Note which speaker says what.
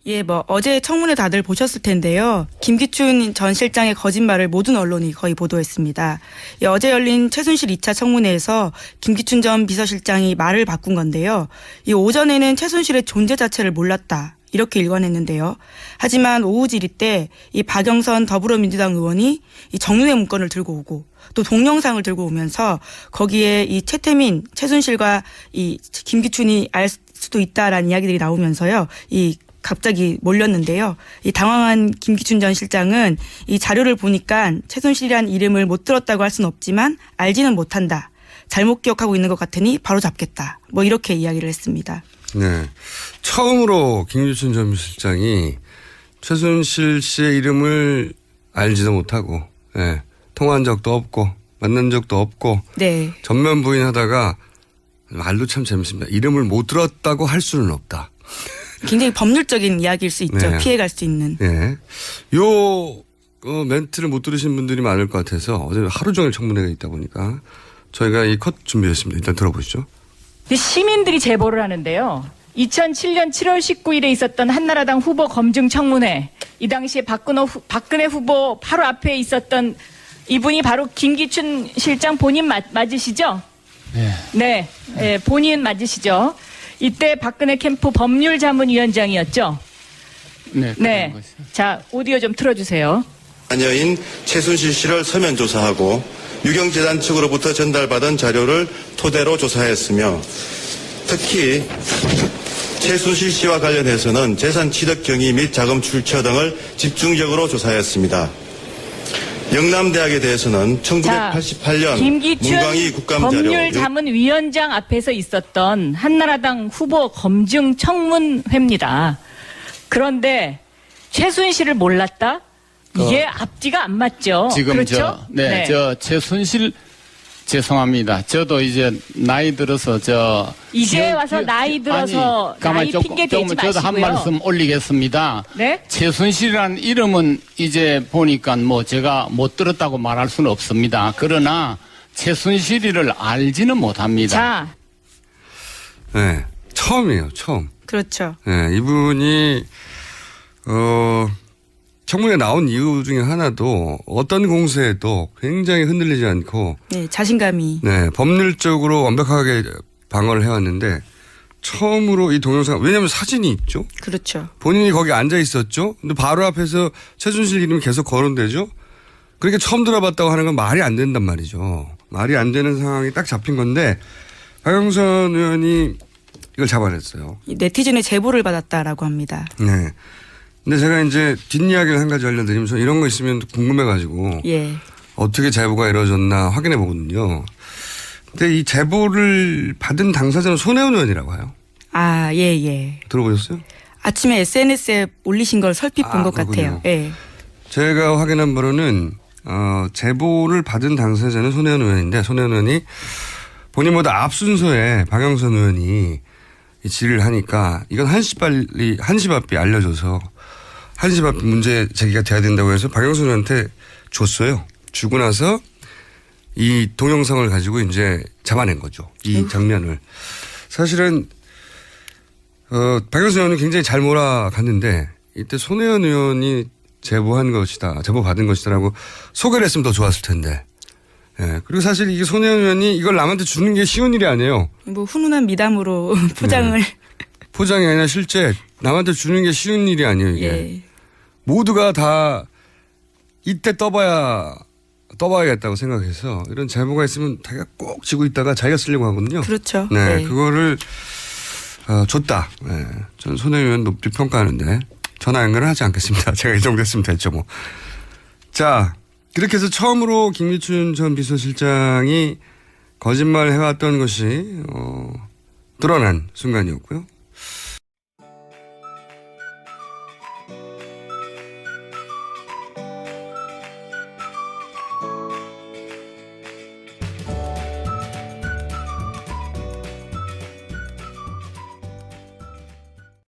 Speaker 1: 예, 어제 청문회 다들 보셨을 텐데요. 김기춘 전 실장의 거짓말을 모든 언론이 거의 보도했습니다. 예, 어제 열린 최순실 2차 청문회에서 김기춘 전 비서실장이 말을 바꾼 건데요. 이 오전에는 최순실의 존재 자체를 몰랐다. 이렇게 일관했는데요. 하지만 오후 질의 때 이 박영선 더불어민주당 의원이 이 정유회 문건을 들고 오고 또 동영상을 들고 오면서 거기에 이 최태민, 최순실과 이 김기춘이 알 수도 있다라는 이야기들이 나오면서요. 이 갑자기 몰렸는데요. 이 당황한 김기춘 전 실장은 이 자료를 보니까 최순실이란 이름을 못 들었다고 할 수는 없지만 알지는 못한다. 잘못 기억하고 있는 것 같으니 바로 잡겠다. 이렇게 이야기를 했습니다.
Speaker 2: 네. 처음으로 김기춘 전 실장이 최순실 씨의 이름을 알지도 못하고, 네. 통화한 적도 없고, 만난 적도 없고,
Speaker 1: 네.
Speaker 2: 전면 부인하다가 말도 참 재밌습니다. 이름을 못 들었다고 할 수는 없다.
Speaker 1: 굉장히 법률적인 이야기일 수 있죠.
Speaker 2: 네.
Speaker 1: 피해갈 수 있는.
Speaker 2: 네. 요 멘트를 못 들으신 분들이 많을 것 같아서 어제 하루 종일 청문회가 있다 보니까 저희가 이 컷 준비했습니다. 일단 들어보시죠.
Speaker 3: 시민들이 제보를 하는데요. 2007년 7월 19일에 있었던 한나라당 후보 검증 청문회. 이 당시에 박근혜 후보 바로 앞에 있었던 이분이 바로 김기춘 실장 본인 맞으시죠? 네. 네, 본인 맞으시죠? 이때 박근혜 캠프 법률자문위원장이었죠?
Speaker 4: 네.
Speaker 3: 자, 오디오 좀 틀어주세요.
Speaker 5: 자녀인 최순실 씨를 서면 조사하고 유경재단 측으로부터 전달받은 자료를 토대로 조사했으며 특히 최순실 씨와 관련해서는 재산 취득 경위 및 자금 출처 등을 집중적으로 조사했습니다. 영남대학에 대해서는 1988년
Speaker 3: 김기춘
Speaker 5: 문광희 국감자료
Speaker 3: 법률자문위원장 앞에서 있었던 한나라당 후보 검증 청문회입니다. 그런데 최순실을 몰랐다? 이게 앞뒤가 안 맞죠.
Speaker 4: 지금
Speaker 3: 그렇죠?
Speaker 4: 저 최순실 죄송합니다. 저도 이제 나이 들어서
Speaker 3: 이제 와서 나이 들어서 나이 핑계 대지 마시고요.
Speaker 4: 저도 한 말씀 올리겠습니다.
Speaker 3: 네?
Speaker 4: 최순실이라는 이름은 이제 보니까 제가 못 들었다고 말할 수는 없습니다. 그러나 최순실이를 알지는 못합니다.
Speaker 3: 자.
Speaker 2: 네. 처음이에요. 처음.
Speaker 1: 그렇죠.
Speaker 2: 네. 이분이 청문회에 나온 이유 중에 하나도 어떤 공세에도 굉장히 흔들리지 않고
Speaker 1: 네, 자신감이.
Speaker 2: 네, 법률적으로 완벽하게 방어를 해왔는데 처음으로 이 동영상, 왜냐하면 사진이 있죠.
Speaker 1: 그렇죠.
Speaker 2: 본인이 거기 앉아 있었죠. 근데 바로 앞에서 최순실 이름이 계속 거론되죠. 그러니까 처음 들어봤다고 하는 건 말이 안 된단 말이죠. 말이 안 되는 상황이 딱 잡힌 건데 박영선 의원이 이걸 잡아냈어요.
Speaker 1: 네티즌의 제보를 받았다라고 합니다.
Speaker 2: 네. 근데 제가 이제 뒷이야기를 한 가지 알려드리면서 이런 거 있으면 궁금해가지고
Speaker 1: 예.
Speaker 2: 어떻게 제보가 이루어졌나 확인해 보거든요. 근데 이 제보를 받은 당사자는 손혜원 의원이라고 해요.
Speaker 1: 아, 예.
Speaker 2: 들어보셨어요?
Speaker 1: 아침에 SNS에 올리신 걸 설핏 본 것 같아요. 예.
Speaker 2: 제가 확인한 바로는 제보를 받은 당사자는 손혜원 의원인데 손혜원 의원이 본인보다 앞 순서에 박영선 의원이 이 질의를 하니까 이건 한시 앞이 알려줘서 한시 앞 문제 제기가 돼야 된다고 해서 박영선 의원한테 줬어요. 주고 나서 이 동영상을 가지고 이제 잡아낸 거죠. 이 장면을. 사실은 박영선 의원은 굉장히 잘 몰아갔는데 이때 손혜원 의원이 제보한 것이다. 제보받은 것이다라고 소개를 했으면 더 좋았을 텐데. 예. 그리고 사실 이게 손혜원 의원이 이걸 남한테 주는 게 쉬운 일이 아니에요.
Speaker 1: 훈훈한 미담으로 포장을.
Speaker 2: 네. 포장이 아니라 실제 남한테 주는 게 쉬운 일이 아니에요, 이게.
Speaker 1: 예.
Speaker 2: 모두가 다 이때 떠봐야겠다고 생각해서 이런 제보가 있으면 자기가 꼭 쥐고 있다가 자기가 쓰려고 하거든요.
Speaker 1: 그렇죠.
Speaker 2: 네.
Speaker 1: 네.
Speaker 2: 그거를 줬다. 네. 저는 손혜원 의원 높이 평가하는데 전화 연결을 하지 않겠습니다. 제가 이 정도 했으면 됐죠, 뭐. 자, 그렇게 해서 처음으로 김기춘 전 비서실장이 거짓말 해왔던 것이 드러난 순간이었고요.